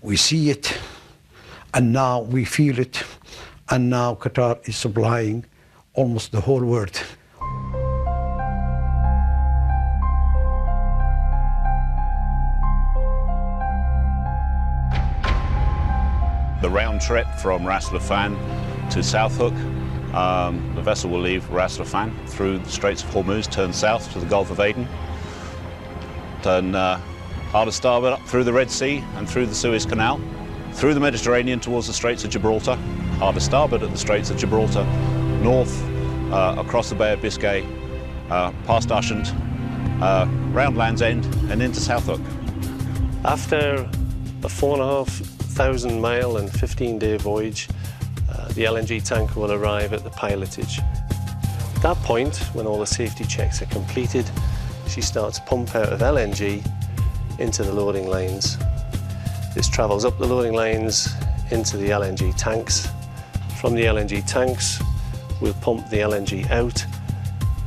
We see it, and now we feel it, and now Qatar is supplying almost the whole world. The round trip from Ras Laffan to South Hook, the vessel will leave Ras Laffan through the Straits of Hormuz, turn south to the Gulf of Aden, turn hard to starboard up through the Red Sea and through the Suez Canal, through the Mediterranean towards the Straits of Gibraltar, hard to starboard at the Straits of Gibraltar, north across the Bay of Biscay, past Ushant, round Land's End and into South Hook. After a 4,500 mile and 15-day voyage, the LNG tanker will arrive at the pilotage. At that point, when all the safety checks are completed, she starts pump out of LNG into the loading lines. This travels up the loading lines into the LNG tanks. From the LNG tanks, we'll pump the LNG out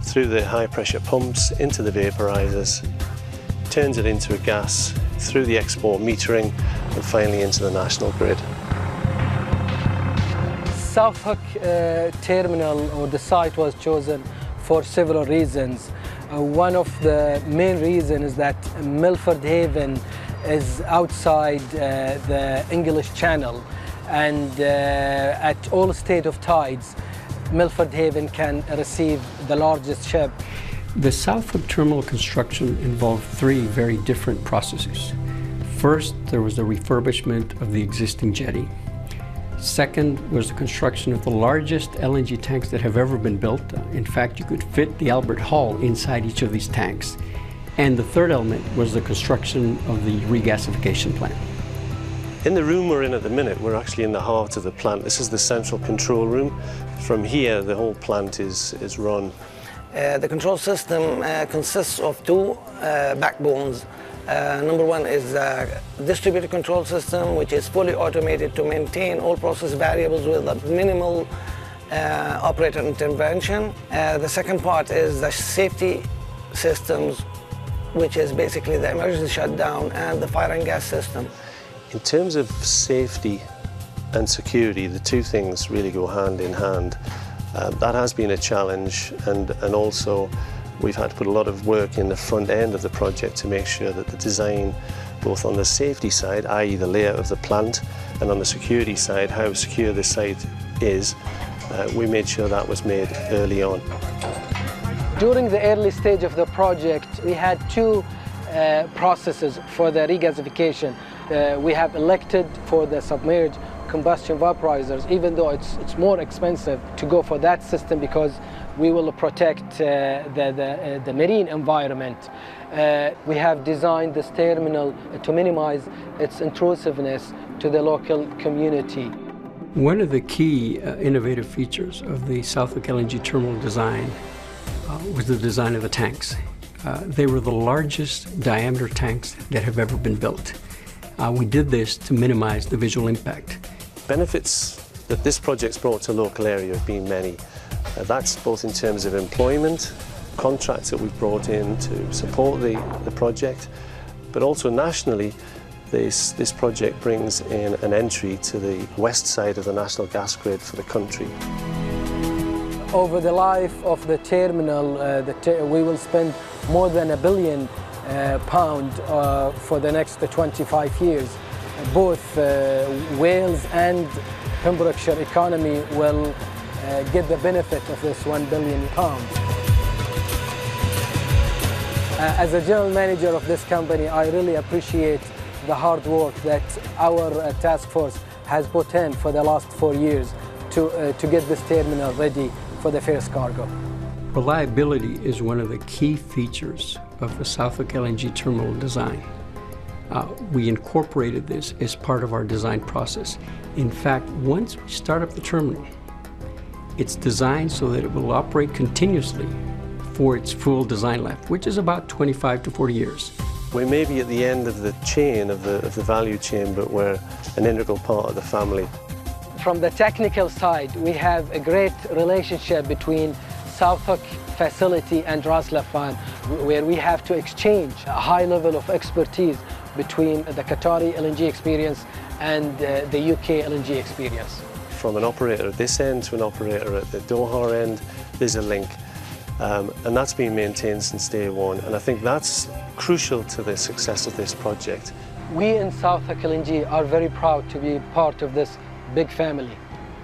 through the high pressure pumps into the vaporizers, turns it into a gas through the export metering and finally into the national grid. South Hook terminal, or the site, was chosen for several reasons. One of the main reasons is that Milford Haven is outside the English Channel, and at all state of tides, Milford Haven can receive the largest ship. The South Hook terminal construction involved three very different processes. First, there was the refurbishment of the existing jetty. Second was the construction of the largest LNG tanks that have ever been built. In fact, you could fit the Albert Hall inside each of these tanks. And the third element was the construction of the regasification plant. In the room we're in at the minute, we're actually in the heart of the plant. This is the central control room. From here, the whole plant is run. The control system consists of two backbones. Number one is the distributed control system, which is fully automated to maintain all process variables with a minimal operator intervention. The second part is the safety systems, which is basically the emergency shutdown and the fire and gas system. In terms of safety and security, the two things really go hand in hand. That has been a challenge, and also we've had to put a lot of work in the front end of the project to make sure that the design, both on the safety side, i.e. the layout of the plant, and on the security side, how secure the site is, we made sure that was made early on. During the early stage of the project, we had two processes for the regasification. We have elected for the submerged combustion vaporizers, even though it's more expensive to go for that system because we will protect the marine environment. We have designed this terminal to minimize its intrusiveness to the local community. One of the key innovative features of the South Hook LNG terminal design was the design of the tanks. They were the largest diameter tanks that have ever been built. We did this to minimize the visual impact. Benefits that this project's brought to the local area have been many. That's both in terms of employment, contracts that we've brought in to support the project, but also nationally, this project brings in an entry to the west side of the national gas grid for the country. Over the life of the terminal, we will spend more than £1 billion for the next 25 years. Both Wales and Pembrokeshire economy will get the benefit of this £1 billion. As a general manager of this company, I really appreciate the hard work that our task force has put in for the last 4 years to get this terminal ready for the first cargo. Reliability is one of the key features of the South Hook LNG terminal design. We incorporated this as part of our design process. In fact, once we start up the terminal, it's designed so that it will operate continuously for its full design life, which is about 25 to 40 years. We may be at the end of the chain, of the value chain, but we're an integral part of the family. From the technical side, we have a great relationship between South Hook facility and Ras Laffan, where we have to exchange a high level of expertise between the Qatari LNG experience and the UK LNG experience. From an operator at this end to an operator at the Doha end, there's a link. And that's been maintained since day one. And I think that's crucial to the success of this project. We in Southhook LNG are very proud to be part of this big family,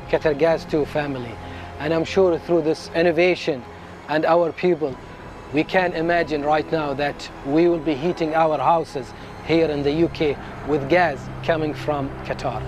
Qatargas 2 family. And I'm sure through this innovation and our people, we can imagine right now that we will be heating our houses here in the UK with gas coming from Qatar.